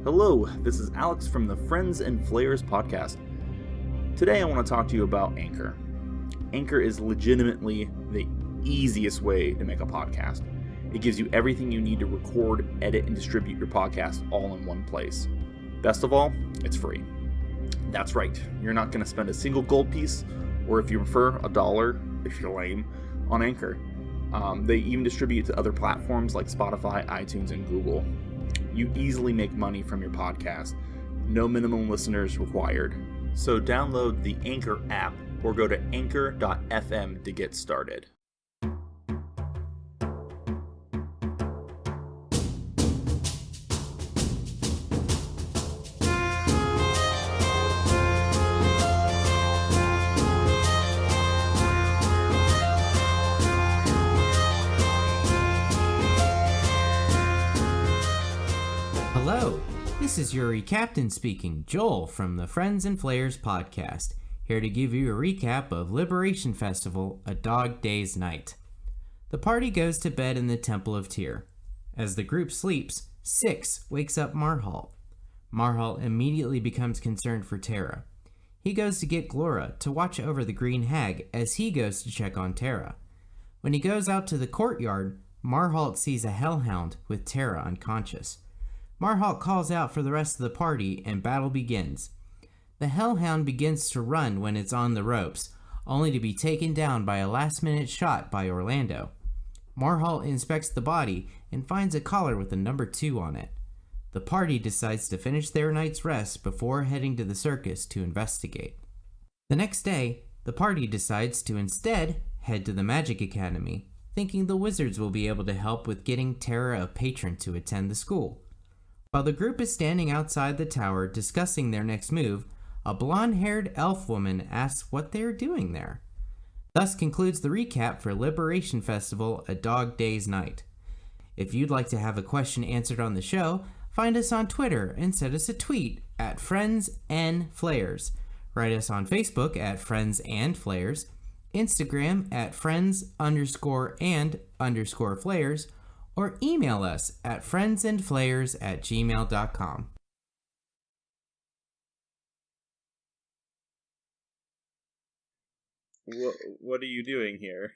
Hello, this is Alex from the Friends and Flayers podcast. Today I want to talk to you about Anchor. Anchor is legitimately the easiest way to make a podcast. It gives you everything you need to record, edit, and distribute your podcast all in one place. Best of all, it's free. That's right, you're not going to spend a single gold piece, or if you prefer, $1, if you're lame, on Anchor. They even distribute to other platforms like Spotify, iTunes, and Google. You easily make money from your podcast. No minimum listeners required. So download the Anchor app or go to anchor.fm to get started. Hello, this is your captain speaking, Joel from the Friends and Flayers podcast, here to give you a recap of Liberation Festival, A Dog Day's Night. The party goes to bed in the Temple of Tyr. As the group sleeps, Six wakes up Marhalt. Marhalt immediately becomes concerned for Terra. He goes to get Glora to watch over the Green Hag as he goes to check on Terra. When he goes out to the courtyard, Marhalt sees a hellhound with Terra unconscious. Marhalt calls out for the rest of the party and battle begins. The hellhound begins to run when it's on the ropes, only to be taken down by a last-minute shot by Orlando. Marhalt inspects the body and finds a collar with a number 2 on it. The party decides to finish their night's rest before heading to the circus to investigate. The next day, the party decides to instead head to the Magic Academy, thinking the wizards will be able to help with getting Terra a patron to attend the school. While the group is standing outside the tower discussing their next move, a blonde-haired elf woman asks what they are doing there. Thus concludes the recap for Liberation Festival, A Dog Day's Night. If you'd like to have a question answered on the show, find us on Twitter and send us a tweet at FriendsNFlayers. Write us on Facebook at Friends and Flayers, Instagram at Friends_and_Flayers, or email us at friendsandflayers@gmail.com. What are you doing here?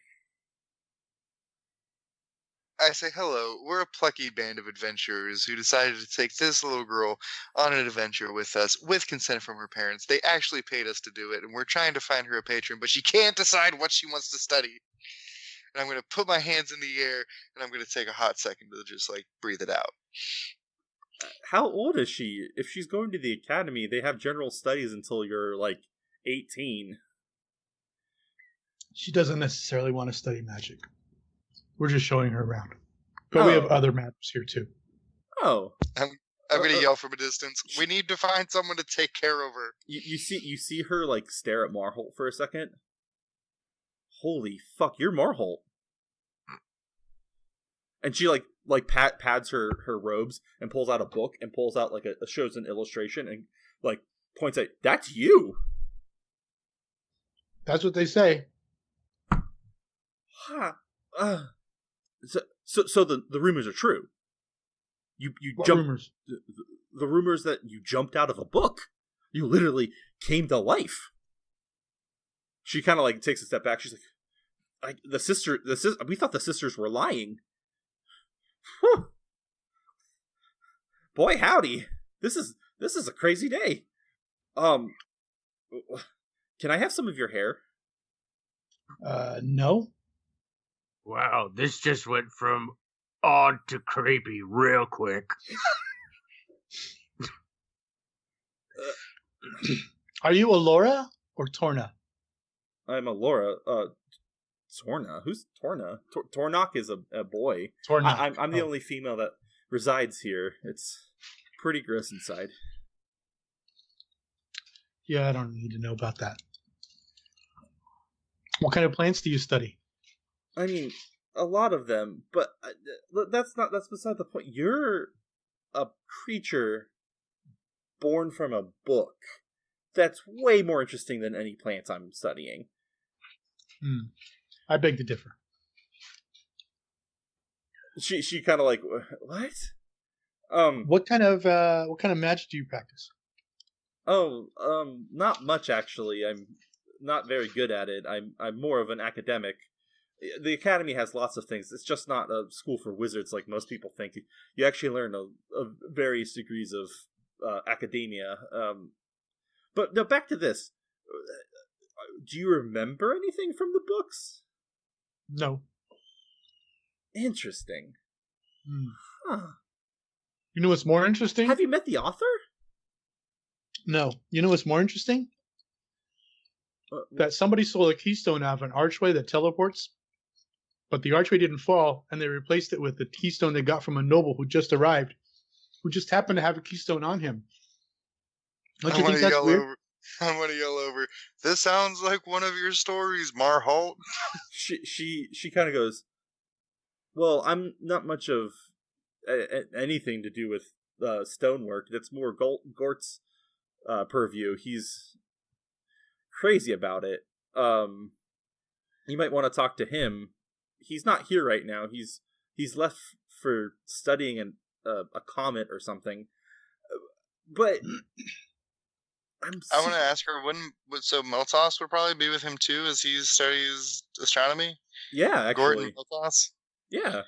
I say hello. We're a plucky band of adventurers who decided to take this little girl on an adventure with us with consent from her parents. They actually paid us to do it, and we're trying to find her a patron, but she can't decide what she wants to study. And I'm going to put my hands in the air, and I'm going to take a hot second to just, breathe it out. How old is she? If she's going to the academy, they have general studies until you're, 18. She doesn't necessarily want to study magic. We're just showing her around. But we have other matters here, too. Oh. I'm going to yell from a distance. We need to find someone to take care of her. You see her, stare at Marholt for a second? Holy fuck, you're Marholt. And she pads her robes and pulls out a book and pulls out shows an illustration and points at, that's you. That's what they say. Huh. So the rumors are true. You what jumped, rumors? The rumors that you jumped out of a book. You literally came to life. She kind of takes a step back. She's we thought the sisters were lying. Whew. Boy, howdy. This is a crazy day. Can I have some of your hair? No. Wow, this just went from odd to creepy real quick. Are you Alora or Torna? I'm Alora. Torna? Who's Torna? Tornok is a boy. Torna. I'm the only female that resides here. It's pretty gross inside. Yeah, I don't need to know about that. What kind of plants do you study? I mean, a lot of them, but that's beside the point. You're a creature born from a book. That's way more interesting than any plants I'm studying. I beg to differ. She kind of what? What kind of magic do you practice? Not much actually. I'm not very good at it. I'm more of an academic. The academy has lots of things. It's just not a school for wizards like most people think. You actually learn a various degrees of academia. But no, back to this. Do you remember anything from the books? No. Interesting. Huh. You know what's more interesting? Have you met the author? No. You know what's more interesting? That somebody stole a keystone out of an archway that teleports, but the archway didn't fall, and they replaced it with the keystone they got from a noble who just arrived, who just happened to have a keystone on him. Don't you think that's weird? I'm gonna yell over. This sounds like one of your stories, Marholt. She kind of goes, well, I'm not much of anything to do with stonework. That's more Gort's purview. He's crazy about it. You might want to talk to him. He's not here right now. He's left for studying a comet or something. But I want to ask her so Meltos would probably be with him too as he studies astronomy. Yeah, actually. Gordon Meltos. Yeah,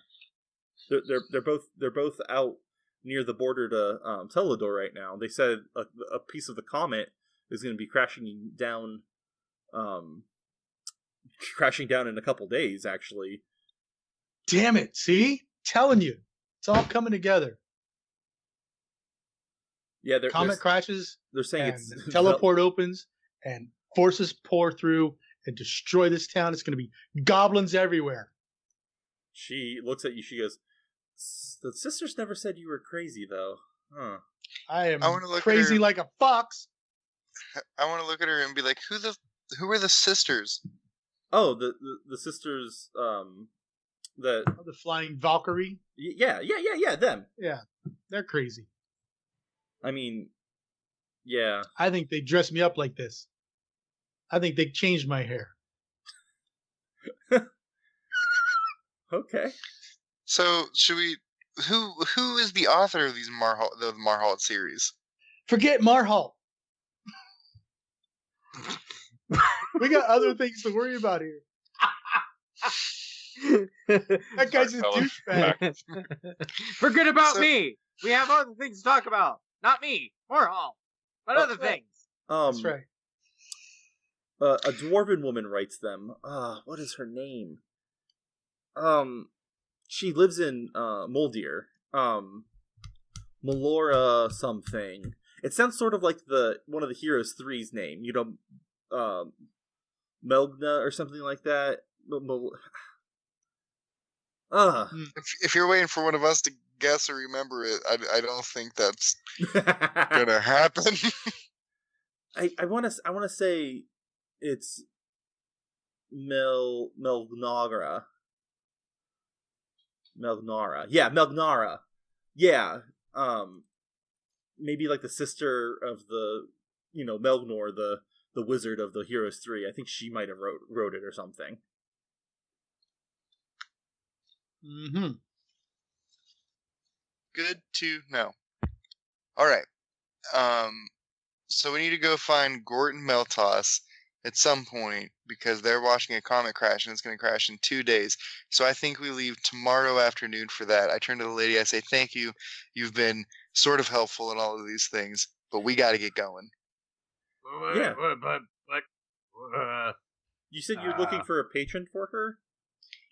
they're both out near the border to Teledor right now. They said a piece of the comet is going to be crashing down in a couple days. Actually, damn it! See, telling you, it's all coming together. Yeah, comet crashes. They're saying it's teleport opens and forces pour through and destroy this town. It's going to be goblins everywhere. She looks at you. She goes, "The sisters never said you were crazy, though, huh?" I am crazy like a fox. I want to look at her and be like, "Who are the sisters?" Oh, the sisters. The flying Valkyrie. Yeah. Them. Yeah, they're crazy. I mean, yeah. I think they dressed me up like this. I think they changed my hair. Okay. So should we? Who is the author of the Marholt series? Forget Marholt. We got other things to worry about here. That guy's a douchebag. Forget about me. We have other things to talk about. Not me, Marholt, but other things. That's right. A dwarven woman writes them. What is her name? She lives in Moldir. Melora something. It sounds sort of like one of the Heroes 3's name. You know, Melgna or something like that. If you're waiting for one of us to guess or remember it, I don't think that's gonna happen. I want to say it's Melgnara. Yeah, Melgnara. Yeah. Maybe like the sister of the, Melgnor, the wizard of the Heroes 3. I think she might have wrote it or something. Mm-hmm. Good to know. All right. So we need to go find Gorton Meltos at some point because they're watching a comet crash and it's going to crash in 2 days. So I think we leave tomorrow afternoon for that. I turn to the lady. I say, "Thank you. You've been sort of helpful in all of these things, but we got to get going." Yeah. But you said you're looking for a patron for her?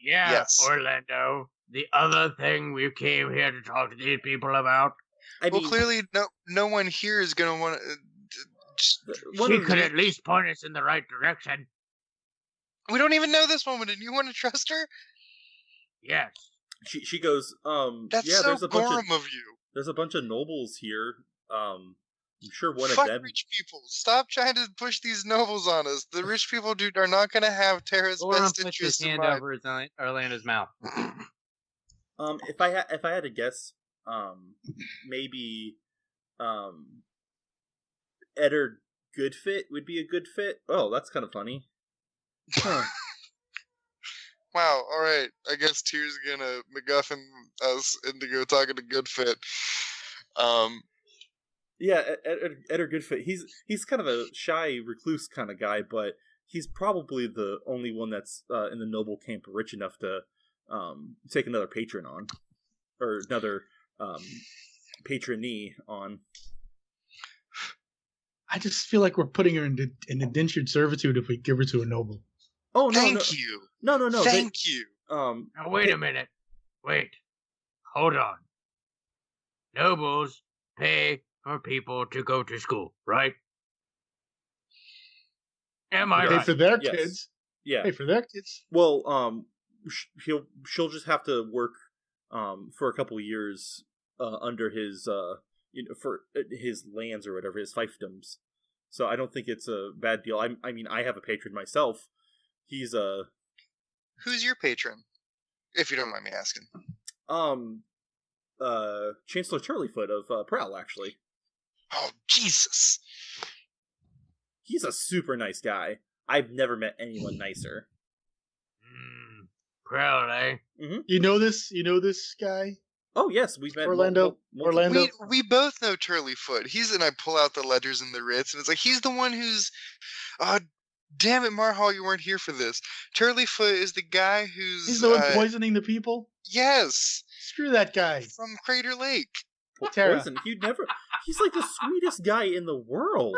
Yeah, yes. Orlando. The other thing we came here to talk to these people about. I mean, clearly no one here is going to want to... She could at least point us in the right direction. We don't even know this woman, and you want to trust her? Yes. She goes, That's yeah, so there's a bunch Gorham of you. There's a bunch of nobles here. I'm sure one Fuck of them... rich people. Stop trying to push these nobles on us. The rich people, dude, are not going to have Terra's best interest in mind. Over Orlando's mouth. If I had to guess, maybe Eddard Goodfit would be a good fit. Oh, that's kind of funny. Huh. Wow, alright. I guess Tyr's gonna MacGuffin us into go talking to Goodfit. Yeah, Edgar Goodfit. He's kind of a shy, recluse kind of guy, but he's probably the only one that's in the noble camp rich enough to take another patron on, or another patronee on. I just feel like we're putting her in indentured servitude if we give her to a noble. Oh no! Thank you. No. Thank you. Now wait a minute. Wait. Hold on. Nobles pay for people to go to school, right? Am I Pay right? for their Yes. kids. Yeah. Pay for their kids. Well, she'll just have to work for a couple years under his for his lands or whatever, his fiefdoms. So I don't think it's a bad deal. I mean, I have a patron myself. He's Who's your patron? If you don't mind me asking. Chancellor Turleyfoot of Prowl, actually. Oh, Jesus. He's a super nice guy. I've never met anyone nicer. Proud, eh? Mm-hmm. You know this guy? Oh yes, we've met Orlando. We both know Turleyfoot. And I pull out the ledgers and the writs, and it's like, he's the one who's... damn it, Marhal, you weren't here for this. Turleyfoot is the guy who's... He's the one poisoning the people? Yes. Screw that guy. From Crater Lake. Tara. Poison. He's like the sweetest guy in the world.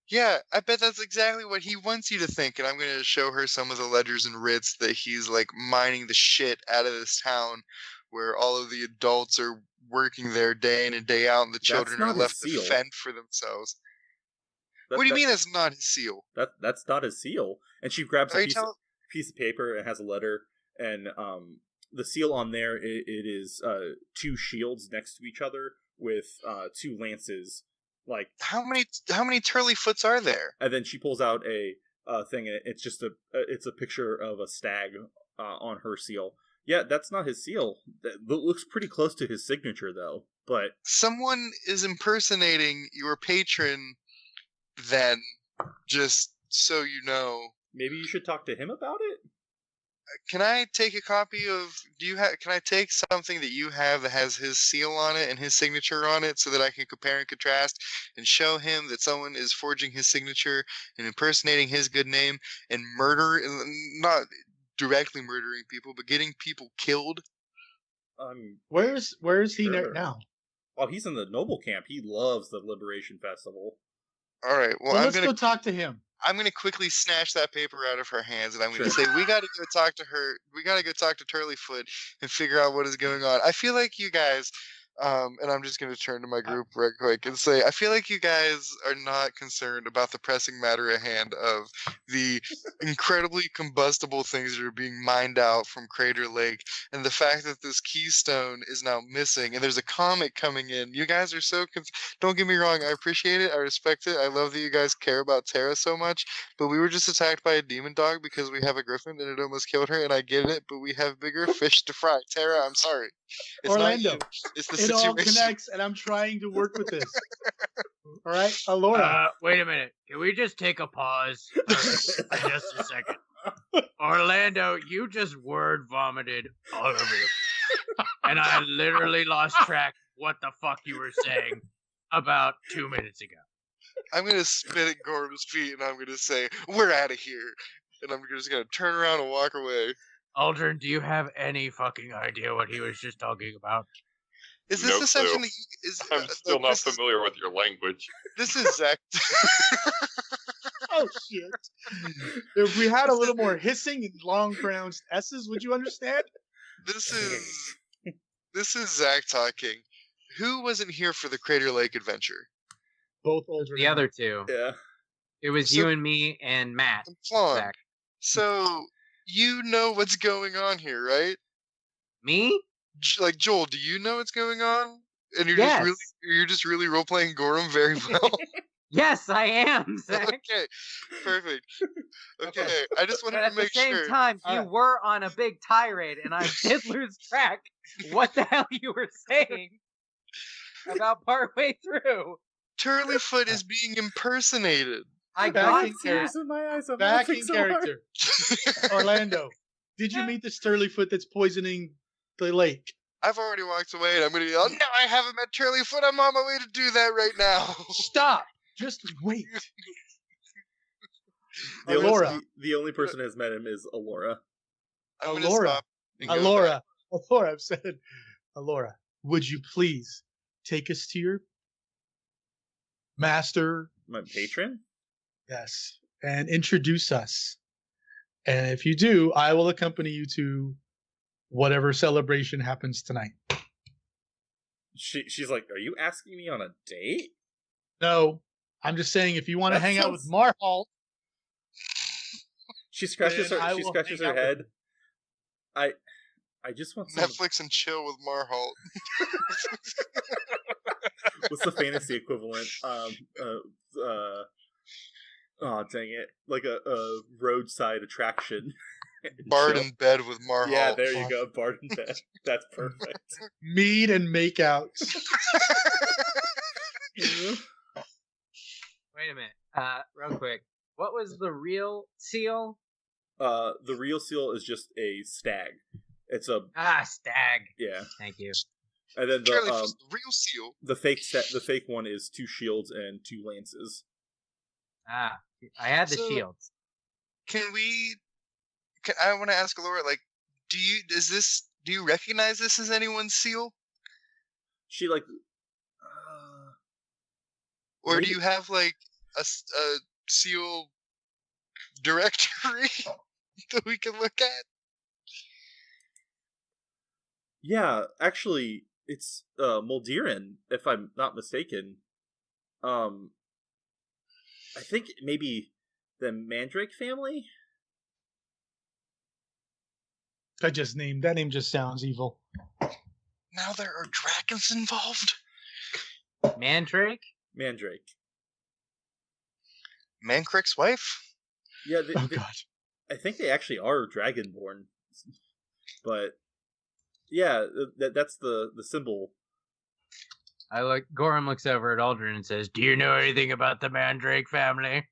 Yeah, I bet that's exactly what he wants you to think, and I'm going to show her some of the ledgers and writs that he's, like, mining the shit out of this town, where all of the adults are working there day in and day out, and the children are left to fend for themselves. What do you mean that's not his seal? That's not his seal. And she grabs a piece of paper and has a letter, and the seal on there, it is two shields next to each other with two lances. Like, how many Turleyfoots are there? And then she pulls out a thing, and it's just it's a picture of a stag on her seal. Yeah, that's not his seal. That looks pretty close to his signature, though. But someone is impersonating your patron. Then, just so you know, maybe you should talk to him about it. Can I take a copy of? Can I take something that you have that has his seal on it and his signature on it, so that I can compare and contrast and show him that someone is forging his signature and impersonating his good name and not directly murdering people, but getting people killed? Where is he now? Oh, he's in the noble camp. He loves the Liberation Festival. All right. Well, let's go talk to him. I'm going to quickly snatch that paper out of her hands, and I'm going to say, we got to go talk to her. We got to go talk to Turleyfoot and figure out what is going on. I feel like you guys, and I'm just going to turn to my group right quick and say, I feel like you guys are not concerned about the pressing matter at hand of the incredibly combustible things that are being mined out from Crater Lake, and the fact that this keystone is now missing, and there's a comet coming in. You guys are so don't get me wrong, I appreciate it, I respect it, I love that you guys care about Tara so much, but we were just attacked by a demon dog because we have a griffin and it almost killed her, and I get it, but we have bigger fish to fry. Tara, I'm sorry. It's Orlando, not you. It's the it situation. all connects, and I'm trying to work with this. All right, Alora. Wait a minute. Can we just take a pause for just a second? Orlando, you just word vomited all over you. And I literally lost track what the fuck you were saying about 2 minutes ago. I'm going to spit at Gorham's feet, and I'm going to say, we're out of here. And I'm just going to turn around and walk away. Aldrin, do you have any fucking idea what he was just talking about? Is this the section that I'm still not familiar with your language. This is Zach. Oh, shit. If we had a little more hissing and long pronounced S's, would you understand? This is Zach talking. Who wasn't here for the Crater Lake adventure? Both Aldrin. The other two. Yeah. It was you and me and Matt. Zach. So, you know what's going on here, right? Me? Like, Joel, do you know what's going on? And you're just really role playing Gorham very well. Yes, I am, Zach. Okay, perfect. Okay, I just wanted to make sure. At the same time, you were on a big tirade, and I did lose track what the hell you were saying about partway through. Turleyfoot is being impersonated. I got tears in my eyes. Back in character. Orlando, did you meet the Turleyfoot that's poisoning the lake? I've already walked away, and I'm going to be, oh, no, I haven't met Turleyfoot. I'm on my way to do that right now. Stop. Just wait. The only person who has met him is Alora. I'm going to Alora. stop and go Alora. back. Alora, I've said, Alora, would you please take us to your master? My patron? Yes. And introduce us. And if you do, I will accompany you to whatever celebration happens tonight. She's like, are you asking me on a date? No, I'm just saying if you want to That hang out with sounds- Marhalt, She scratches Then I her. She will scratches hang her out with head. I just want some. Netflix and chill with Marhalt. What's the fantasy equivalent? Oh dang it! Like a roadside attraction. Bard in bed with Marhalt. Yeah, there you go. Bard in bed. That's perfect. mead and makeouts. Wait a minute. Real quick. What was the real seal? The real seal is just a stag. It's a Stag. yeah, Thank you. and then Turleyfoot's the real seal. the fake one is 2 shields and 2 lances. I had the So- shields. I want to ask Laura, like, do you recognize this as anyone's seal? She like, Or do Maybe- you have, like, a seal directory that we can look at? yeah, actually, it's Muldiran, if I'm not mistaken. I think maybe the Mandrake family. That name just sounds evil. Now there are dragons involved? Mandrake? Mandrake. Mancrick's wife? Yeah, Oh God. I think they actually are dragonborn, but yeah, that's the symbol. Gorham looks over at Aldrin and says, "Do you know anything about the Mandrake family?"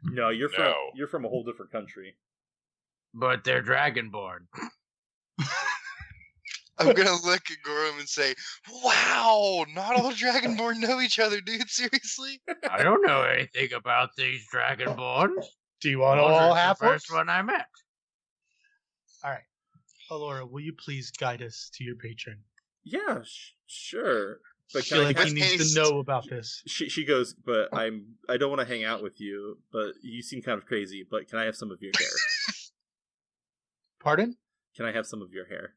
No, you're No. from a whole different country. But they're dragonborn. I'm gonna look at Gorham and say, wow, not all Dragonborn know each other, dude, seriously? I don't know anything about these dragonborns. Do you want to Aldrin's all the have first one? one I met. All right. Alora, will you please guide us to your patron? Yeah, sure. I But feel can I like have- he needs haste. to know about this. she goes, but I don't want to hang out with you, but you seem kind of crazy, but can I have some of your hair? Pardon? Can I have some of your hair?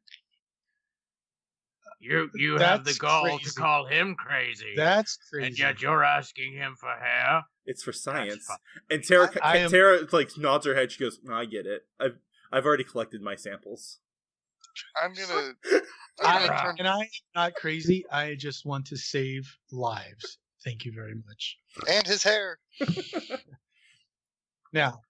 You have the That's gall crazy. to call him crazy. That's crazy. And yet you're asking him for hair? It's for science. fine. And Tara I am- Tara like nods her head, she goes, no, I get it. I've already collected my samples. I'm gonna I, and I am not crazy. I just want to save lives. Thank you very much. and his hair. Now,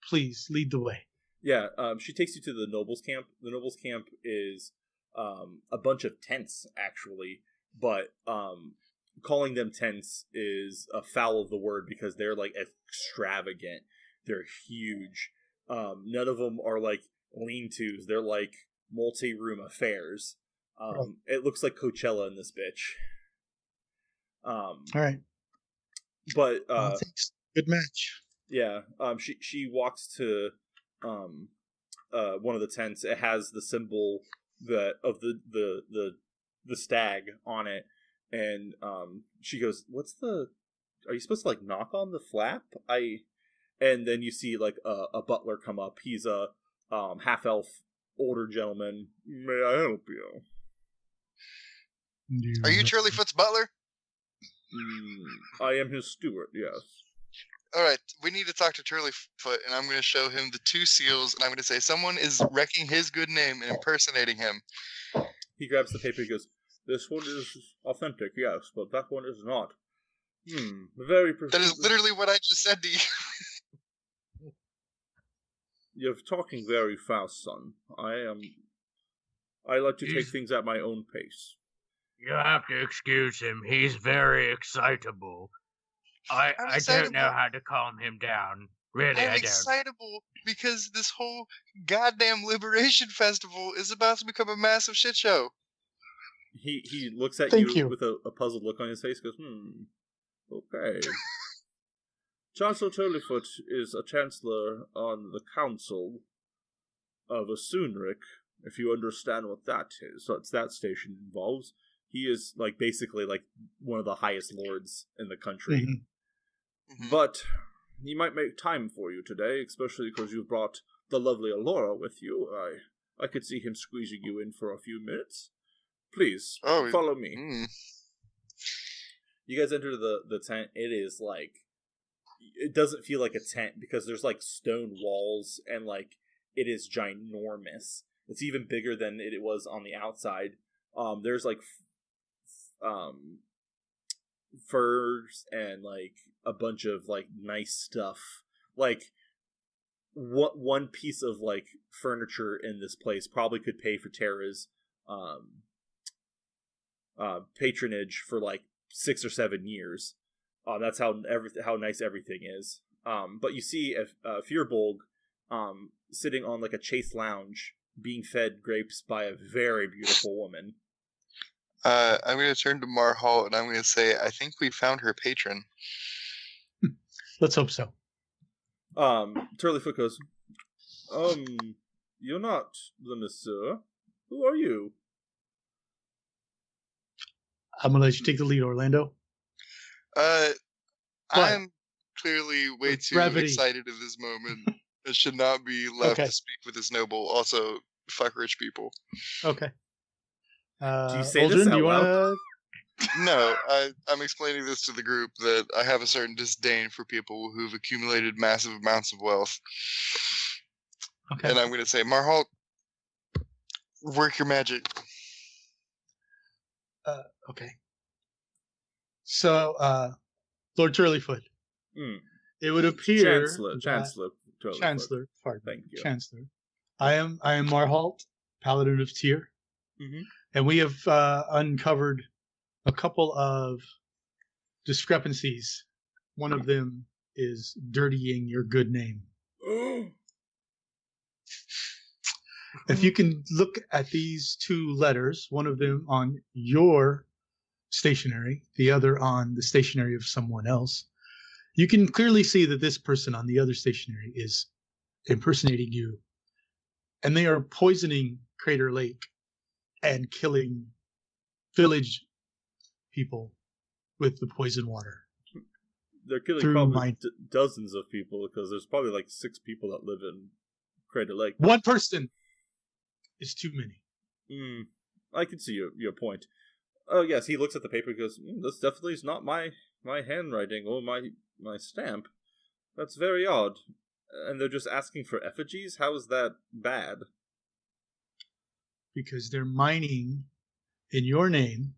please lead the way. Yeah, she takes you to the nobles camp. The nobles camp is a bunch of tents, actually, but calling them tents is a foul of the word because they're like extravagant. They're huge. None of them are like lean-tos. They're like multi-room affairs. It looks like Coachella in this bitch. All right. But Thanks. Good match. yeah, she walks to one of the tents. It has the symbol of the stag on it, and she goes, are you supposed to like knock on the flap? And then you see like a butler come up. He's a half elf older gentleman. May I help you? Are you Turleyfoot's butler? I am his steward, yes. Alright, we need to talk to Turleyfoot, and I'm gonna show him the 2 seals, and I'm gonna say someone is wrecking his good name and impersonating him. He grabs the paper. He goes, "This one is authentic, yes, but that one is not." Very. That is literally what I just said to you. You're talking very fast, son. I like to take He's- things at my own pace. You have to excuse him. He's very excitable. I don't know excitable. how to calm him down. Really, I'm I don't. excitable because this whole goddamn Liberation Festival is about to become a massive shit show. He looks at Thank you. with a puzzled look on his face. Goes, okay. Chancellor Turleyfoot is a chancellor on the council of Asunric, if you understand what that is. What that station involves. He is like basically like one of the highest lords in the country. Mhm. But he might make time for you today, especially because you brought the lovely Alora with you. I could see him squeezing you in for a few minutes. Please, follow me. You guys enter the tent. It is like, it doesn't feel like a tent because there's like stone walls and like it is ginormous. It's even bigger than it was on the outside. There's like furs and like a bunch of like nice stuff. Like what one piece of like furniture in this place probably could pay for Terra's patronage for like 6 or 7 years. That's how nice everything is. But you see a Fearbolg sitting on like a chase lounge being fed grapes by a very beautiful woman. I'm going to turn to Marhal and I'm going to say, I think we found her patron. Let's hope so. Turleyfoot goes, you're not the monsieur. Who are you? I'm going to let you take the lead, Orlando. I'm clearly way with too brevity. excited at this moment. I should not be left to speak with this noble. Also, fuck rich people. Okay. Do you say Aldrin, this out do you loud? want No, I'm explaining this to the group that I have a certain disdain for people who've accumulated massive amounts of wealth. Okay. And I'm going to say, Marhal, work your magic. Okay. So, Lord Turleyfoot, it would appear Chancellor Turleyfoot. Chancellor, pardon. Thank you. Chancellor. I am Marhalt, Paladin of Tyr, and we have uncovered a couple of discrepancies. One of them is dirtying your good name. If you can look at these 2 letters, one of them on your stationery, the other on the stationery of someone else, you can clearly see that this person on the other stationery is impersonating you. And they are poisoning Crater Lake and killing village people with the poison water. They're killing probably dozens of people because there's probably like 6 people that live in Crater Lake. One person is too many. I can see your point. Oh yes, he looks at the paper and goes, this definitely is not my handwriting or my stamp. That's very odd. And they're just asking for effigies? How is that bad? Because they're mining in your name,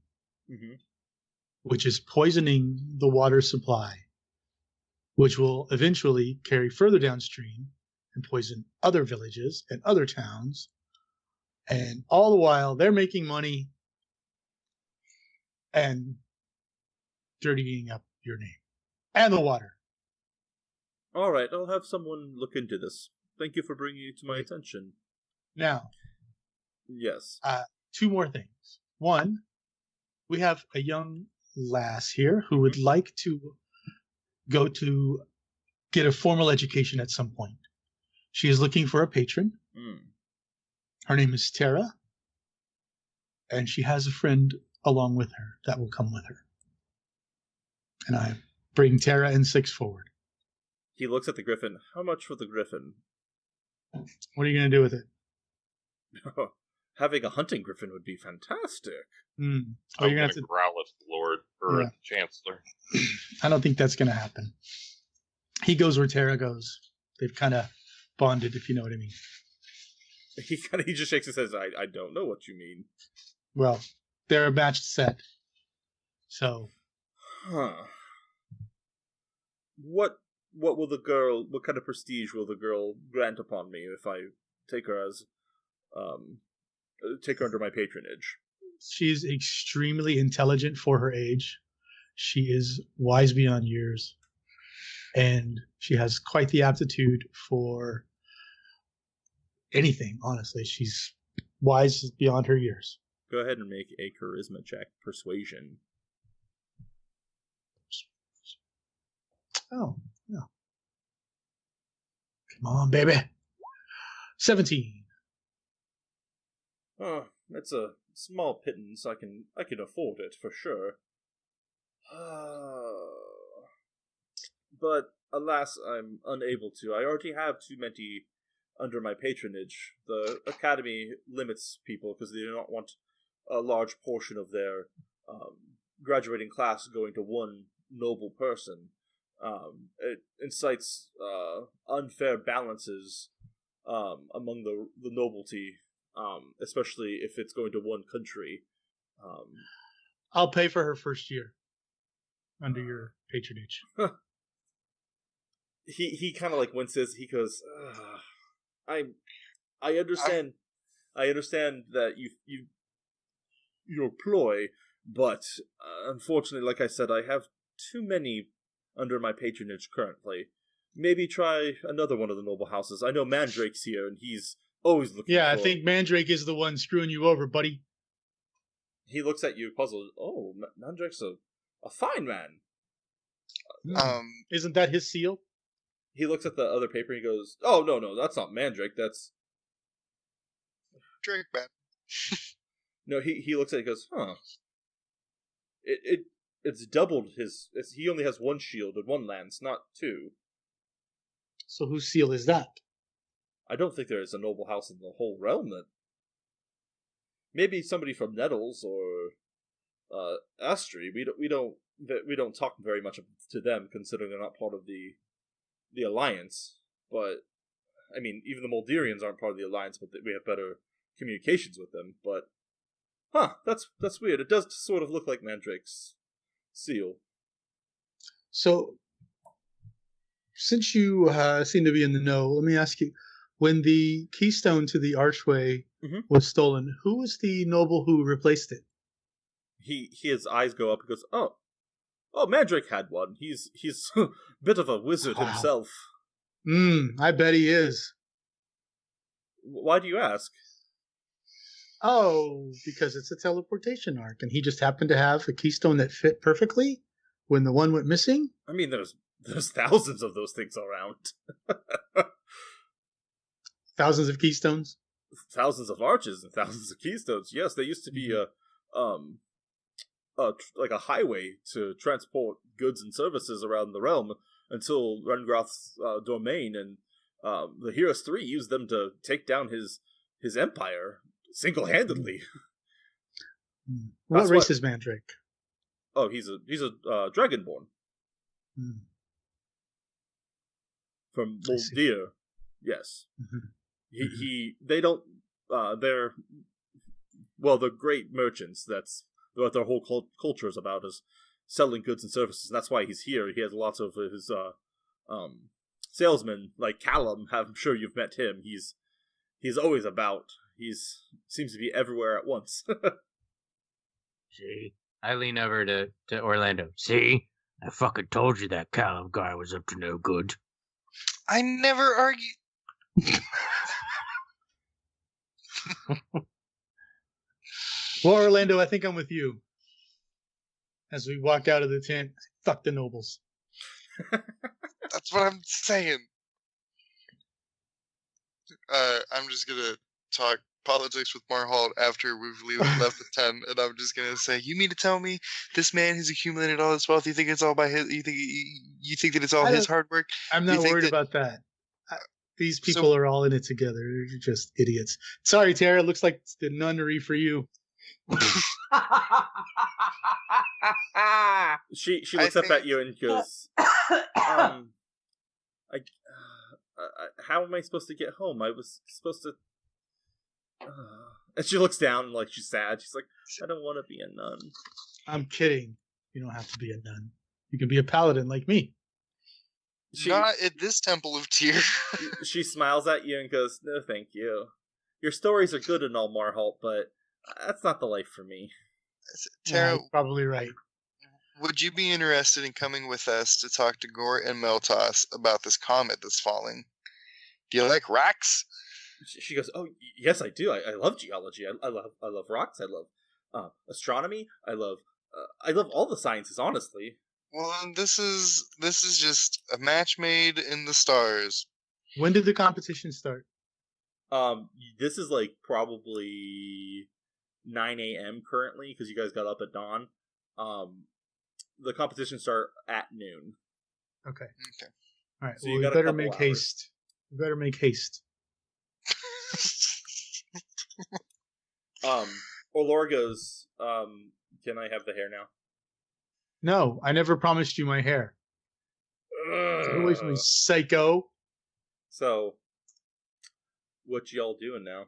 which is poisoning the water supply, which will eventually carry further downstream and poison other villages and other towns. And all the while, they're making money and dirtying up your name and the water. All right, I'll have someone look into this. Thank you for bringing it to my attention. Now, yes. 2 more things. One, we have a young lass here who would like to go to get a formal education at some point. She is looking for a patron. Her name is Tara, and she has a friend along with her that will come with her. And I bring Tara and 6 forward. He looks at the griffin. How much for the griffin? What are you going to do with it? Having a hunting griffin would be fantastic. I'm going to growl at the Lord or at the Chancellor. I don't think that's going to happen. He goes where Tara goes. They've kind of bonded, if you know what I mean. He just shakes his head. I don't know what you mean. Well, they're a matched set. So, what kind of prestige will the girl grant upon me if I take her under my patronage? She's extremely intelligent for her age. She is wise beyond years. and she has quite the aptitude for anything, honestly. She's wise beyond her years. Go ahead and make a charisma check. Persuasion. Oh, yeah. Come on, baby. 17. Oh, that's a small pittance. I can afford it for sure. But alas, I'm unable to. I already have too many under my patronage. The academy limits people because they do not want a large portion of their graduating class going to one noble person. It incites unfair balances among the nobility, especially if it's going to one country. I'll pay for her first year under your patronage. He kind of like winces. He goes, I understand. I understand that your ploy, but unfortunately, like I said, I have too many under my patronage currently. Maybe try another one of the noble houses. I know Mandrake's here, and he's always looking. Yeah, I think Mandrake is the one screwing you over, buddy. He looks at you puzzled. Oh, Mandrake's a fine man. Isn't that his seal? He looks at the other paper and he goes, "Oh, no, that's not Mandrake. That's Drake man." No, he looks at it and goes, huh. It's doubled his... he only has one shield and one lance, not two. So whose seal is that? I don't think there is a noble house in the whole realm that... Maybe somebody from Nettles or Astri. We don't talk very much to them, considering they're not part of the Alliance. But, I mean, even the Moldirians aren't part of the Alliance, but we have better communications with them. But, that's weird. It does sort of look like Mandrake's seal. So, since you seem to be in the know, let me ask you, when the keystone to the archway was stolen, who was the noble who replaced it? His eyes go up and goes, oh, Mandrake had one. He's a bit of a wizard himself. I bet he is. Why do you ask? Oh, because it's a teleportation arc, and he just happened to have a keystone that fit perfectly when the one went missing? I mean, there's thousands of those things around. Thousands of keystones? Thousands of arches and thousands of keystones. Yes, there used to be like a highway to transport goods and services around the realm until Rengroth's domain, and the Heroes 3 used them to take down his empire single-handedly. What race is Mandrake? Oh, he's a dragonborn. From Moldir. Yes. They don't they're great merchants. That's what their whole culture is about, is selling goods and services. And that's why he's here. He has lots of his salesmen, like Callum. I'm sure you've met him. He's always about. Seems to be everywhere at once. See? I lean over to Orlando. See? I fucking told you that Callum guy was up to no good. I never argue. Well, Orlando, I think I'm with you. As we walk out of the tent, fuck the nobles. That's what I'm saying. I'm just gonna talk politics with Marhalt after we've left the tent, and I'm just gonna say, you mean to tell me this man has accumulated all this wealth? You think it's all by his? You think that it's all his hard work? I'm not worried about that. These people are all in it together. They're just idiots. Sorry, Tara. Looks like it's the nunnery for you. She looks up at you and goes, how am I supposed to get home? I was supposed to... And she looks down like she's sad. She's like, I don't want to be a nun. I'm kidding. You don't have to be a nun. You can be a paladin like me. Not at this temple of tear. She smiles at you and goes, no, thank you. Your stories are good and all, Marhalt, but that's not the life for me. Tara, probably right. would you be interested in coming with us to talk to Gore and Meltos about this comet that's falling? Do you like rocks? She goes, "Oh, yes, I do. I love geology. I love rocks. I love astronomy. I love all the sciences, honestly." Well, this is just a match made in the stars. When did the competition start? This is like probably 9 a.m. currently because you guys got up at dawn. The competition start at noon. Okay. Okay. All right. So Well, you we got a better couple make hours. haste. We better make haste. Orlora goes, "Can I have the hair now?" No, I never promised you my hair. Get away from me, psycho. So, what y'all doing now?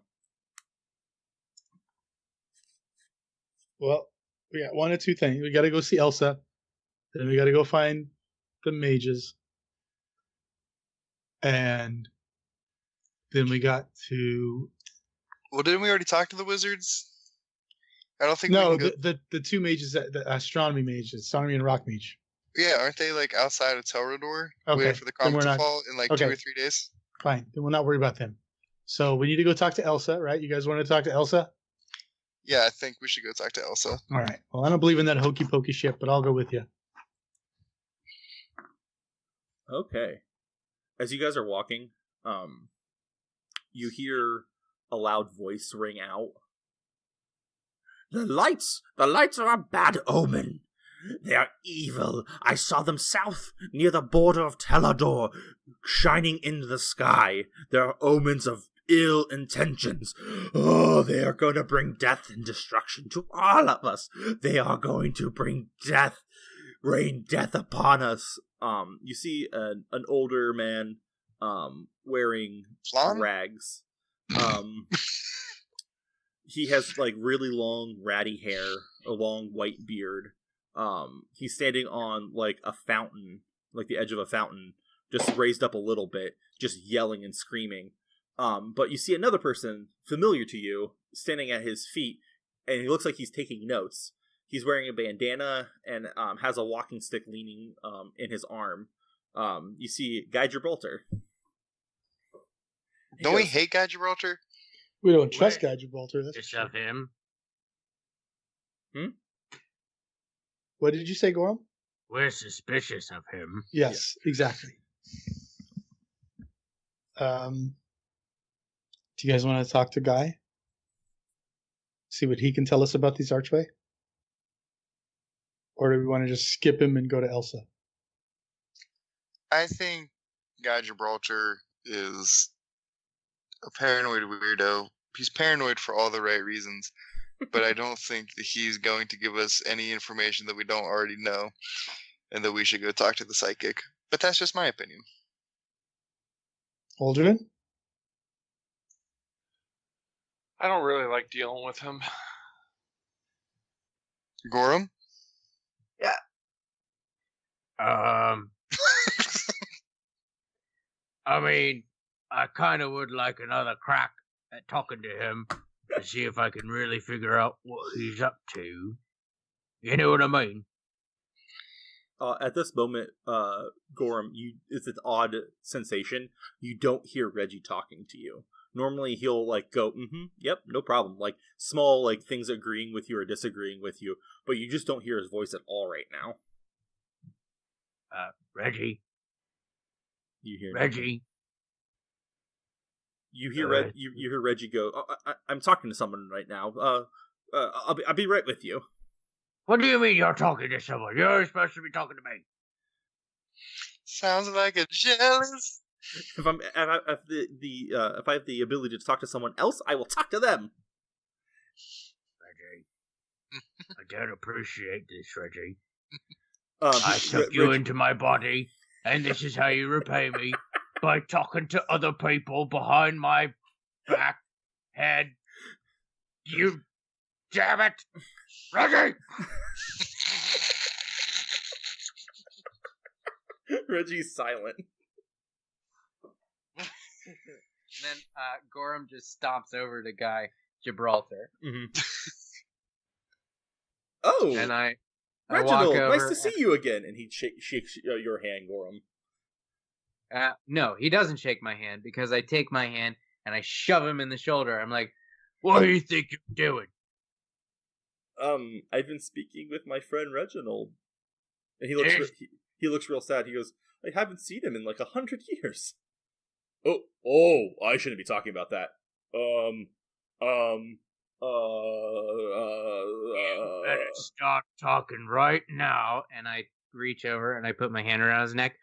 Well, we got one or two things. We got to go see Elsa. Then we got to go find the mages. And then we got to... Well, didn't we already talk to the wizards? I don't think No, we can go... the two mages, the astronomy mages, astronomy and rock mage. Yeah, aren't they like outside of Telrador Okay, waiting for the then comet we're to not- fall in like okay. 2 or 3 days? Fine. Then we'll not worry about them. So we need to go talk to Elsa, right? You guys want to talk to Elsa? Yeah, I think we should go talk to Elsa. All right. Well, I don't believe in that hokey pokey shit, but I'll go with you. Okay. As you guys are walking, you hear a loud voice ring out. The lights are a bad omen. They are evil. I saw them south, near the border of Tellador, shining in the sky. There are omens of ill intentions. Oh, they are going to bring death and destruction to all of us. They are going to bring death, rain death upon us. You see an older man, wearing Flan? rags. He has like really long ratty hair, a long white beard. He's standing on like a fountain, like the edge of a fountain, just raised up a little bit, just yelling and screaming. But you see another person familiar to you standing at his feet, and he looks like he's taking notes. He's wearing a bandana and has a walking stick leaning in his arm. You see Guy Gibraltar. Don't we hate Guy Gibraltar? We don't trust Guy Gibraltar. That's Just for sure. of him. What did you say, Gorham? We're suspicious of him. Yes, exactly. Do you guys want to talk to Guy? See what he can tell us about these archway? Or do we want to just skip him and go to Elsa? I think Guy Gibraltar is a paranoid weirdo. He's paranoid for all the right reasons, but I don't think that he's going to give us any information that we don't already know, and that we should go talk to the psychic. But that's just my opinion. Aldrin? I don't really like dealing with him. Gorham? I mean, I kind of would like another crack at talking to him to see if I can really figure out what he's up to. You know what I mean? At this moment, Gorham, it's an odd sensation. You don't hear Reggie talking to you. Normally he'll like go, yep, no problem. Like small like things agreeing with you or disagreeing with you, but you just don't hear his voice at all right now. Reggie. You hear Reggie. You hear you hear Reggie go, I'm talking to someone right now. I'll be right with you. What do you mean you're talking to someone? You're supposed to be talking to me. Sounds like a jealous. If I have the ability to talk to someone else, I will talk to them. Reggie. I don't appreciate this, Reggie. I took you into my body, and this is how you repay me, by talking to other people behind my back head. You damn it! Reggie! Reggie's silent. And then Gorham just stomps over to Guy Gibraltar. Oh! And I I walk Reginald, over nice to see you again. And he shakes your hand, Gorham. No, he doesn't shake my hand because I take my hand and I shove him in the shoulder. I'm like, "What do you think you're doing?" I've been speaking with my friend Reginald, and he looks real sad. He goes, "I haven't seen him in like 100 years." Oh, I shouldn't be talking about that. You better stop talking right now. And I reach over and I put my hand around his neck,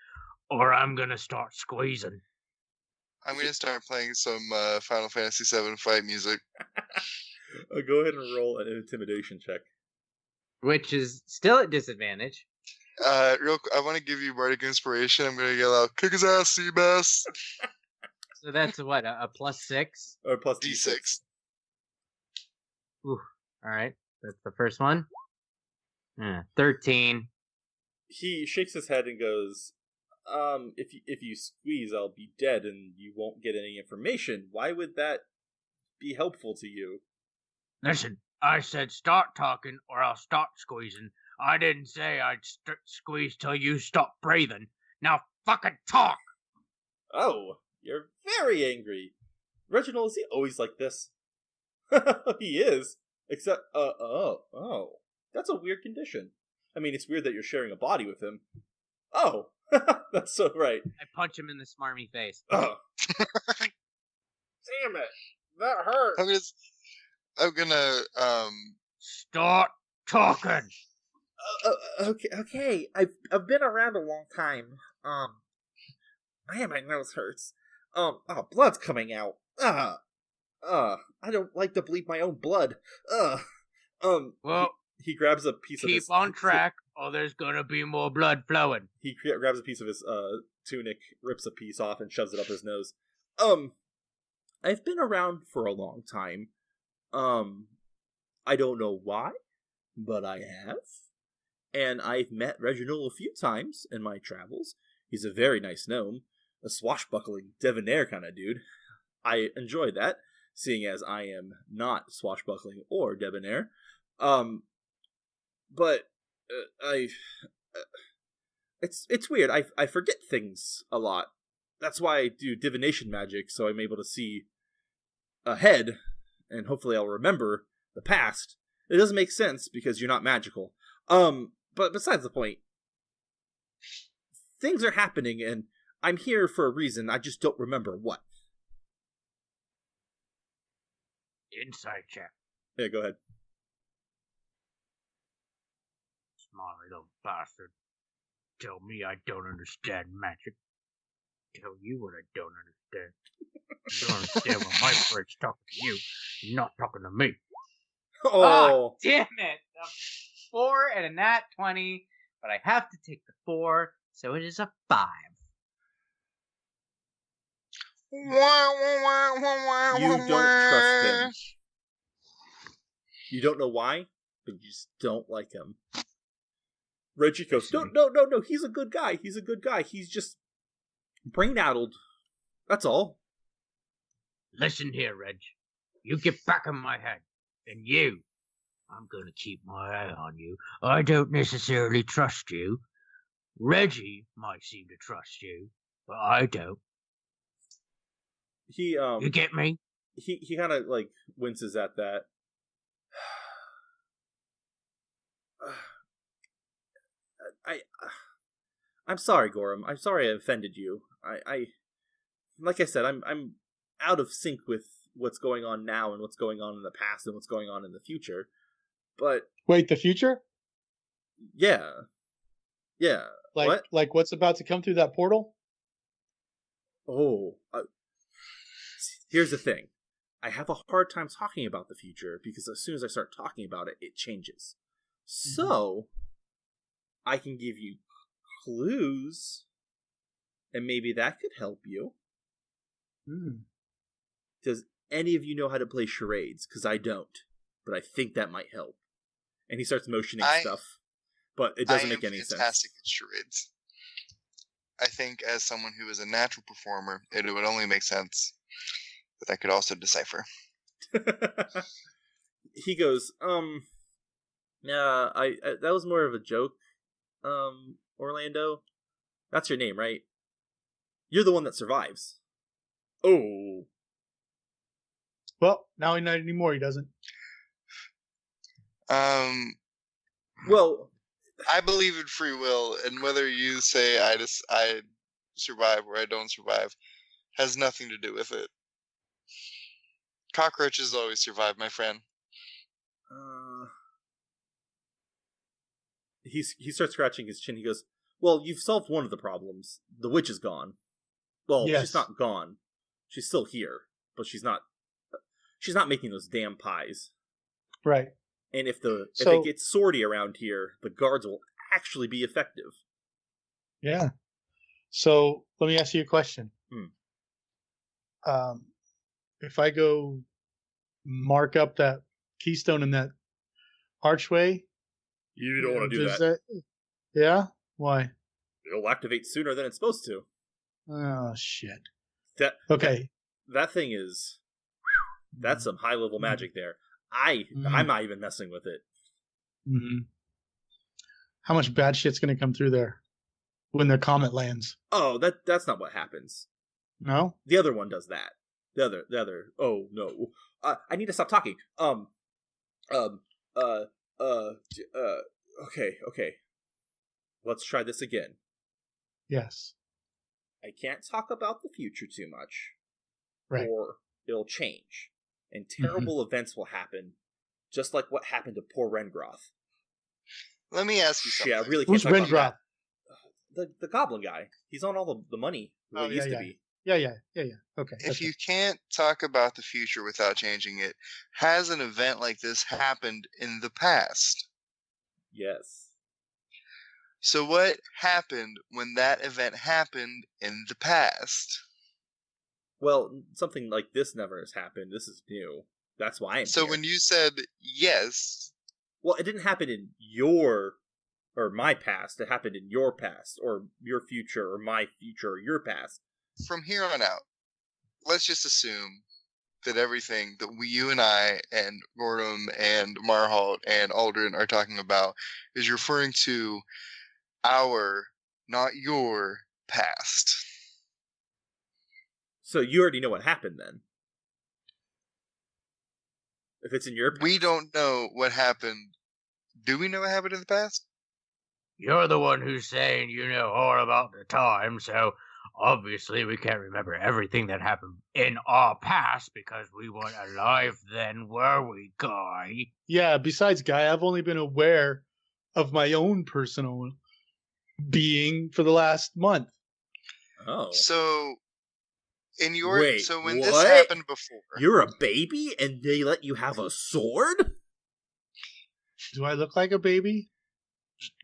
or I'm gonna start squeezing. I'm gonna start playing some Final Fantasy VII fight music. Go ahead and roll an intimidation check. Which is still at disadvantage. Real quick, I want to give you bardic inspiration. I'm gonna yell out, "Kick his ass, Seabass!" So that's what, a +6? Or plus D6. Ooh, alright. That's the first one. 13. He shakes his head and goes, if you squeeze, I'll be dead and you won't get any information. Why would that be helpful to you? Listen, I said start talking or I'll start squeezing. I didn't say I'd squeeze till you stop breathing. Now fucking talk! Oh, you're very angry. Reginald, is he always like this? He is. Except, that's a weird condition. I mean, it's weird that you're sharing a body with him. Oh, that's so right. I punch him in the smarmy face. Oh. Damn it. That hurt. I'm gonna Start talking! Okay. I've been around a long time. Man, my nose hurts. Blood's coming out. I don't like to bleed my own blood. Well, he grabs a piece of his... keep on track, or there's gonna be more blood flowing. He grabs a piece of his tunic, rips a piece off, and shoves it up his nose. I've been around for a long time. I don't know why, but I have. And I've met Reginald a few times in my travels. He's a very nice gnome, a swashbuckling debonair kind of dude. I enjoy that, seeing as I am not swashbuckling or debonair. But it's weird. I forget things a lot. That's why I do divination magic, so I'm able to see ahead, and hopefully I'll remember the past. It doesn't make sense because you're not magical. But besides the point, things are happening, and I'm here for a reason. I just don't remember what. Insight check. Yeah, go ahead. Smart little bastard. Tell me I don't understand magic. Tell you what I don't understand. You don't understand when my friend's talking to you, not talking to me. Oh, damn it! A 4 and a nat 20, but I have to take the 4, so it is a 5. You don't trust him. You don't know why, but you just don't like him. Reggie goes, no, he's a good guy. He's just brain-addled. That's all. Listen here, Reg. You get back in my head. And you, I'm gonna keep my eye on you. I don't necessarily trust you. Reggie might seem to trust you, but I don't. You get me? He kind of like winces at that. I'm sorry, Gorham. I'm sorry I offended you. I like I said, I'm out of sync with what's going on now and what's going on in the past and what's going on in the future. But wait, the future? Yeah. Like what's about to come through that portal? Oh, here's the thing. I have a hard time talking about the future because as soon as I start talking about it, it changes. So, I can give you clues, and maybe that could help you. Does any of you know how to play charades? Because I don't, but I think that might help. And he starts motioning stuff, but it doesn't make any sense. I am fantastic at charades. I think as someone who is a natural performer, it would only make sense that I could also decipher. He goes, I that was more of a joke. Orlando, that's your name, right? You're the one that survives. Oh. Well, now not anymore. He doesn't. Well, I believe in free will, and whether you say I survive or I don't survive has nothing to do with it. Cockroaches always survive, my friend. He starts scratching his chin. He goes, "Well, you've solved one of the problems. The witch is gone. Well, Yes. she's not gone. She's still here, but she's not making those damn pies. Right. And if it gets swordy around here, the guards will actually be effective." Yeah. So let me ask you a question. If I go mark up that keystone in that archway, You don't want to do that. Yeah? Why? It'll activate sooner than it's supposed to. Oh, shit. Okay. That thing is... That's some high-level magic there. I'm not even messing with it. Mm-hmm. How much bad shit's going to come through there when the comet lands? Oh, that's not what happens. No? The other one does that. The other. Oh, no. I need to stop talking. Okay. Let's try this again. Yes. I can't talk about the future too much. Right. Or it'll change. And terrible events will happen. Just like what happened to poor Rengroth. Let me ask you something. Yeah, I really can't Who's talk about Rengroth? that. The goblin guy. He's on all the money. Where he used to be. Yeah. Okay. If you can't talk about the future without changing it, has an event like this happened in the past? Yes. So what happened when that event happened in the past? Well, something like this never has happened. This is new. That's why I'm So here. when you said yes... Well, it didn't happen in your... or my past. It happened in your past, or your future, or my future, or your past. From here on out, let's just assume that everything that you and I and Gordon and Marhold and Aldrin are talking about is referring to our, not your, past. So you already know what happened then. If it's in your past. We don't know what happened. Do we know what happened in the past? You're the one who's saying you know all about the time, so obviously we can't remember everything that happened in our past because we weren't alive then, were we, Guy? Yeah, besides, Guy, I've only been aware of my own personal being for the last month. Oh. So, in your... Wait, so when what? this happened before... You're a baby and they let you have a sword? Do I look like a baby?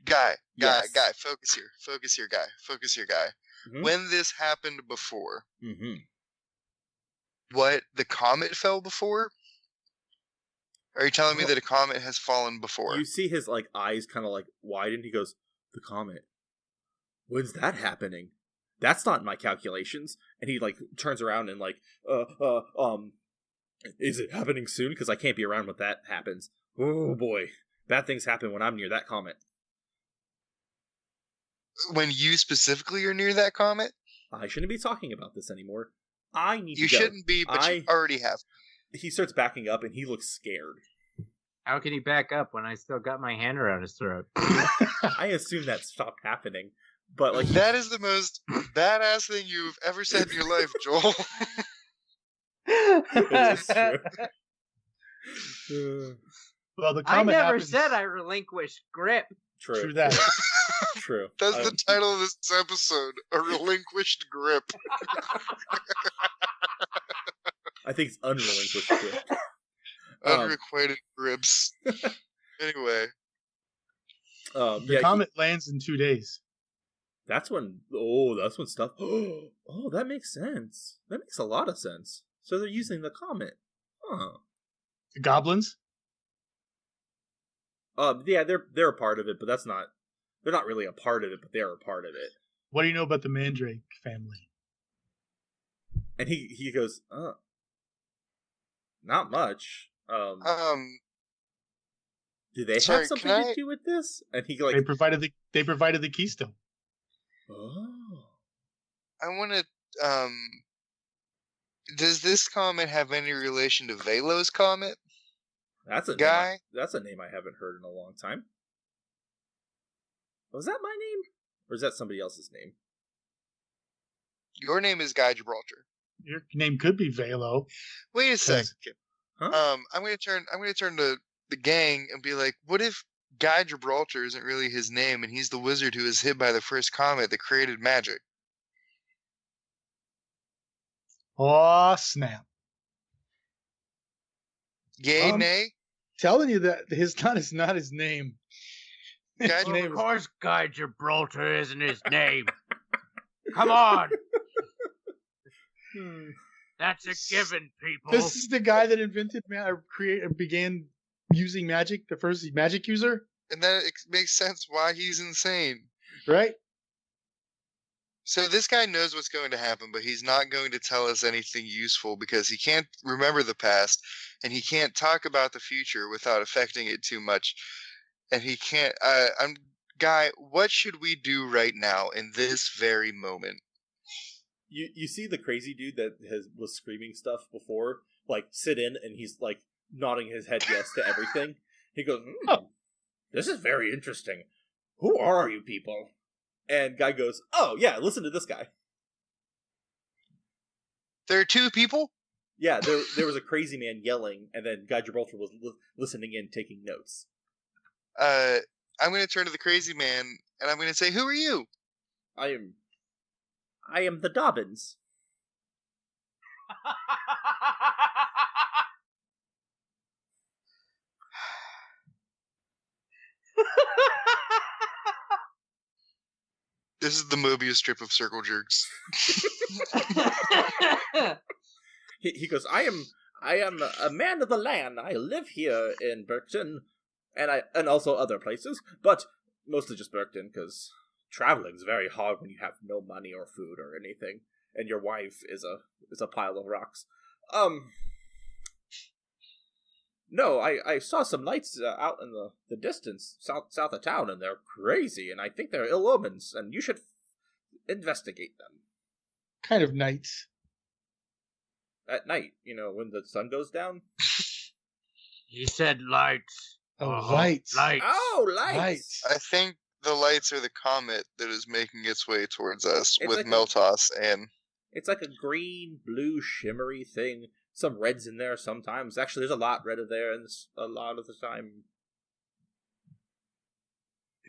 Guy, Yes. focus here, guy. Mhm. When this happened before, Mm-hmm. what, the comet fell before? Are you telling me that a comet has fallen before? You see his eyes kind of widen. He goes, "The comet. When's that happening? That's not in my calculations." And he turns around and is it happening soon? Because I can't be around when that happens. Oh boy, bad things happen when I'm near that comet. When you specifically are near that comet? I shouldn't be talking about this anymore. I need You to go. shouldn't be, but you already have. He starts backing up and he looks scared. How can he back up when I still got my hand around his throat? I assume that stopped happening. But that is the most badass thing you've ever said in your life, Joel. It is true. Well, the I comet never happens... said I relinquished grip. True that. True. That's the title of this episode, A Relinquished Grip. I think it's unrelinquished grip. Unrequited grips. Anyway. The comet lands in 2 days. That's when stuff... Oh, that makes sense. That makes a lot of sense. So they're using the comet. Huh. The goblins? Yeah, they're a part of it, but they're not really a part of it, but they're a part of it. What do you know about the Mandrake family? And he goes, not much. Do they Sorry, have something can to I- do with this? And he like, They provided the keystone. oh, I want to. Does this comment have any relation to Velo's comment? that's a Guy? Name that's a name I haven't heard in a long time. Was that my name, or is that somebody else's name? Your name is Guy Gibraltar. Your name could be Velo. Wait a second. Huh? I'm gonna turn to the gang and be like, what if Guy Gibraltar isn't really his name, and he's the wizard who was hit by the first comet that created magic? Oh snap! Yay, nay? Telling you that his not his name. Guy His name Of is- course, Guy Gibraltar isn't his name. Come on, that's a given, people. This is the guy that invented began using magic, the first magic user, And then it makes sense why he's insane. right? So this guy knows what's going to happen, but he's not going to tell us anything useful because he can't remember the past, and he can't talk about the future without affecting it too much. And he can't. Guy, what should we do right now in this very moment? You see the crazy dude that was screaming stuff before, like sit in, and he's like nodding his head yes to everything. He goes, "This is very interesting. Who are you people?" And Guy goes, "Oh yeah, listen to this guy." There are two people? Yeah, there was a crazy man yelling, and then Guy Gibraltar was listening in, taking notes. I'm going to turn to the crazy man, and I'm going to say, who are you? I am the Dobbins. This is the Mobius strip of circle jerks. He goes, I am a man of the land. I live here in Berkton, and also other places, but mostly just Berkton, because traveling's very hard when you have no money or food or anything, and your wife is a pile of rocks. No, I saw some lights out in the distance, south of town, and they're crazy, and I think they're ill omens, and you should investigate them. Kind of nights. At night, when the sun goes down. He said lights. Oh, Uh-huh. lights. Lights. Oh, lights! Lights. I think the lights are the comet that is making its way towards us It's with like Meltos and... It's like a green, blue, shimmery thing. Some red's in there sometimes. Actually, there's a lot red there, and a lot of the time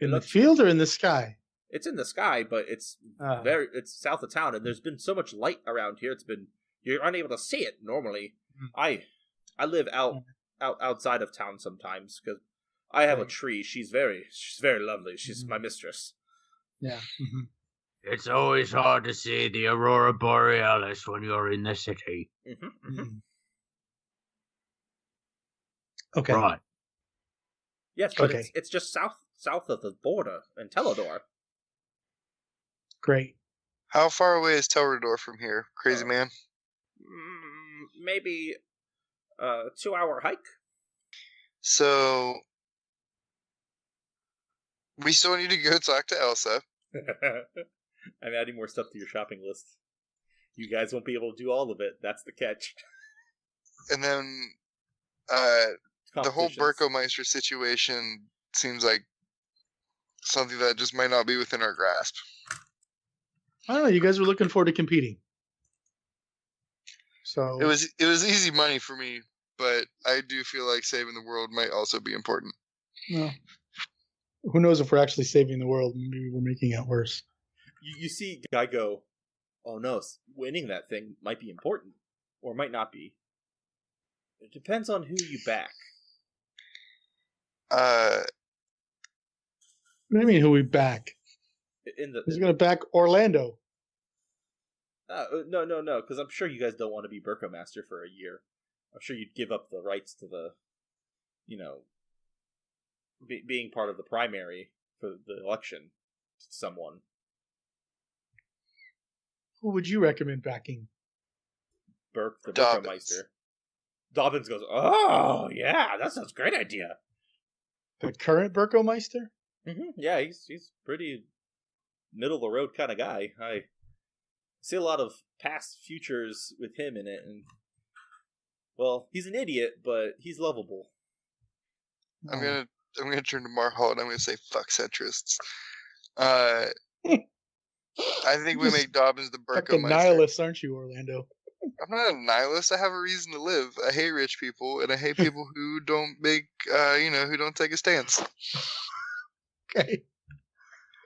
In the field or in the sky? it's in the sky, but it's it's south of town, and there's been so much light around here. You're unable to see it normally. I live outside of town sometimes because I have a tree. She's very lovely. She's my mistress. Yeah. Mm-hmm. It's always hard to see the aurora borealis when you're in the city. Okay. Right. Yes, but Okay. it's just south of the border in Teledor. Great. How far away is Telrador from here, crazy man? Maybe a 2-hour hike. So... we still need to go talk to Elsa. I'm adding more stuff to your shopping list. You guys won't be able to do all of it. That's the catch. And then... the whole Competitions. Burkomeister situation seems like something that just might not be within our grasp. I don't know. You guys were looking forward to competing. So It was easy money for me, but I do feel like saving the world might also be important. well, who knows if we're actually saving the world? Maybe we're making it worse. You see Guy go, oh no, winning that thing might be important, or might not be. It depends on who you back. What do you mean, who we back? Who's going to back Orlando? No, because I'm sure you guys don't want to be Burgomaster for a year. I'm sure you'd give up the rights to the, being part of the primary for the election to someone. Who would you recommend backing? Burke, the Dobbins. Burgomeister. Dobbins goes, oh, yeah, that sounds a great idea. The current Burgomeister? Yeah, he's pretty middle of the road kind of guy. I see a lot of past futures with him in it, and well, he's an idiot, but he's lovable. I'm gonna turn to Marhol and I'm gonna say fuck centrists. I think we make Dobbins the Fucking Burgomeister. nihilist, aren't you, Orlando? I'm not a nihilist. I have a reason to live. I hate rich people, and I hate people who don't make, who don't take a stance. Okay.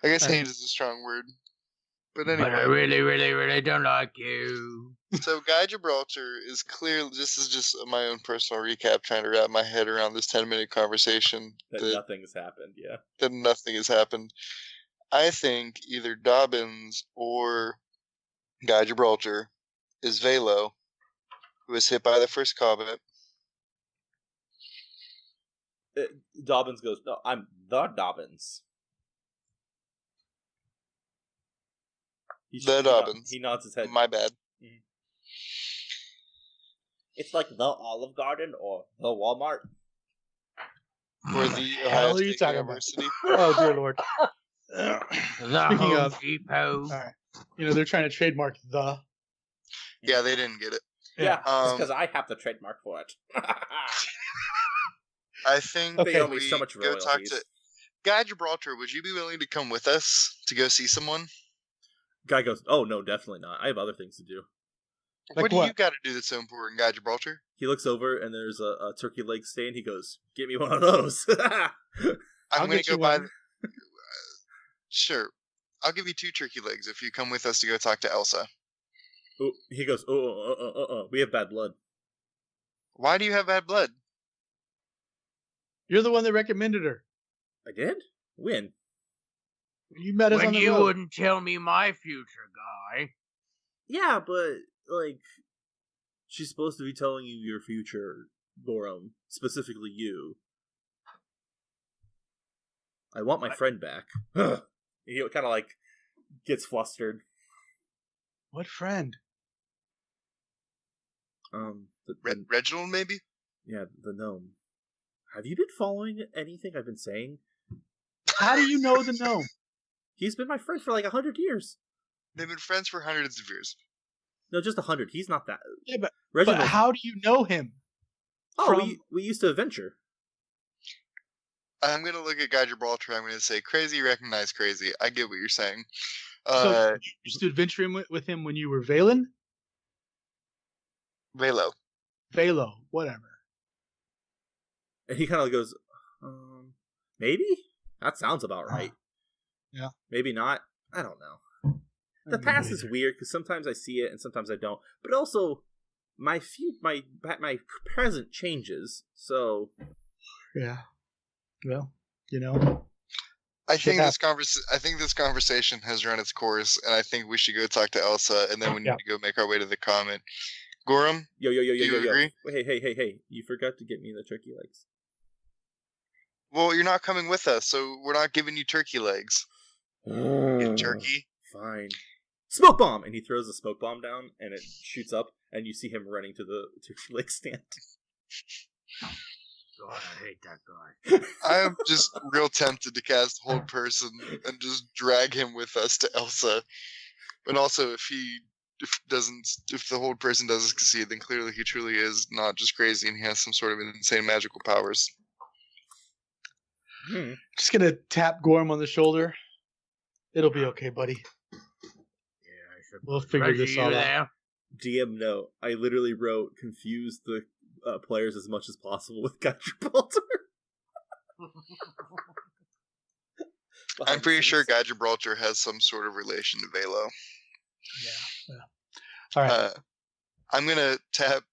I guess hate is a strong word. But anyway. But I really, really, really don't like you. So Guy Gibraltar is clearly, this is just my own personal recap, trying to wrap my head around this 10-minute conversation. That nothing has happened, yeah. That nothing has happened. I think either Dobbins or Guy Gibraltar is Velo, who was hit by the first Cobbet. Dobbins goes, no, I'm the Dobbins. Dobbins. He nods his head. My bad. Mm-hmm. It's like the Olive Garden or the Walmart. Or the hell Ohio are you State talking University. Oh, dear Lord. The Speaking Home of- Depot. All right. They're trying to trademark the. Yeah, they didn't get it. Yeah, Um, because I have the trademark for it. I think Okay. They owe me we so much go talk royalties. to Guy Gibraltar. Would you be willing to come with us to go see someone? Guy goes, oh no, definitely not. I have other things to do. Like what do what? you got to do that's so important, Guy Gibraltar? He looks over and there's a turkey leg stand. He goes, get me one of those. I'm I'll going get to go you buy. one. Sure, I'll give you 2 turkey legs if you come with us to go talk to Elsa. Oh, he goes, we have bad blood. Why do you have bad blood? You're the one that recommended her. I did? When? You met us When on the you road. wouldn't tell me my future, Guy. Yeah, but, like, she's supposed to be telling you your future, Gorham. Specifically you. I want my friend back. He kind of, like, gets flustered. What friend? Reginald, maybe? Yeah, the gnome. Have you been following anything I've been saying? How do you know the gnome? He's been my friend for like 100 years. They've been friends for hundreds of years. No, just 100. He's not that. Yeah, but Reginald. how do you know him? We used to adventure. I'm going to look at Guy Gibraltar. I'm going to say, crazy, recognize crazy. I get what you're saying. So you used to adventure with him when you were Valen? Velo. Velo, whatever. And he kind of goes, maybe? That sounds about right. Yeah. Maybe not. I don't know. The past is weird because sometimes I see it and sometimes I don't. But also, my present changes. So Yeah. Well, I think Shit this conversation has run its course, and I think we should go talk to Elsa, and then we need to go make our way to the comment. Gorham, yo, do you agree? Hey! You forgot to get me the turkey legs. Well, you're not coming with us, so we're not giving you turkey legs. You turkey. Fine. Smoke bomb, and he throws a smoke bomb down, and it shoots up, and you see him running to the turkey leg stand. God, I hate that guy. I am just real tempted to cast Hold Person and just drag him with us to Elsa. But also, if the Hold Person doesn't succeed, then clearly he truly is not just crazy and he has some sort of insane magical powers. Just gonna tap Gorham on the shoulder. It'll be okay, buddy. Yeah, We'll figure this all out. DM note: I literally wrote confuse the players as much as possible with Guy Gibraltar. I'm pretty sure Guy Gibraltar has some sort of relation to Velo. Yeah. All right. I'm gonna tap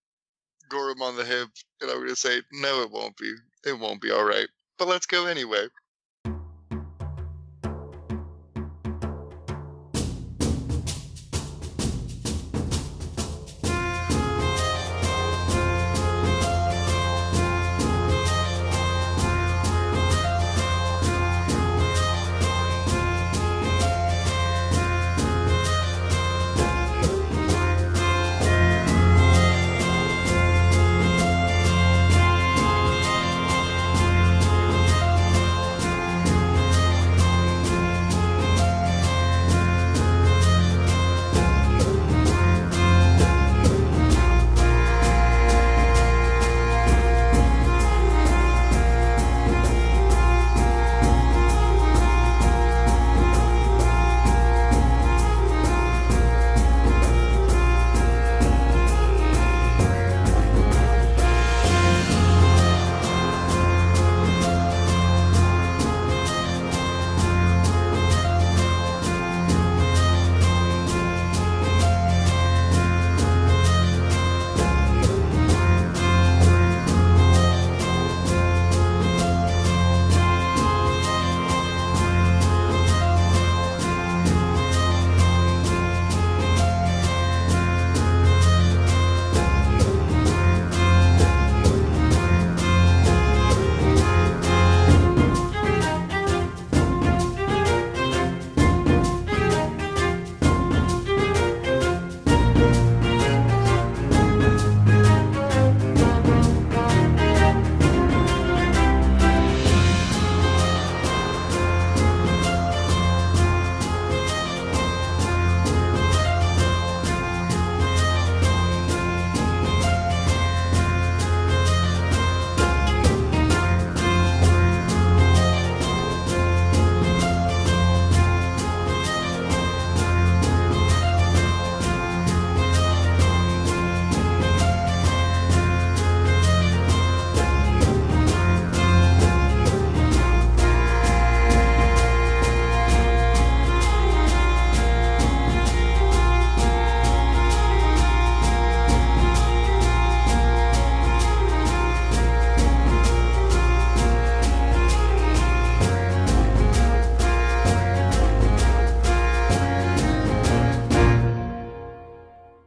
Gorham on the hip, and I'm gonna say, no, it won't be. It won't be all right. But let's go anyway.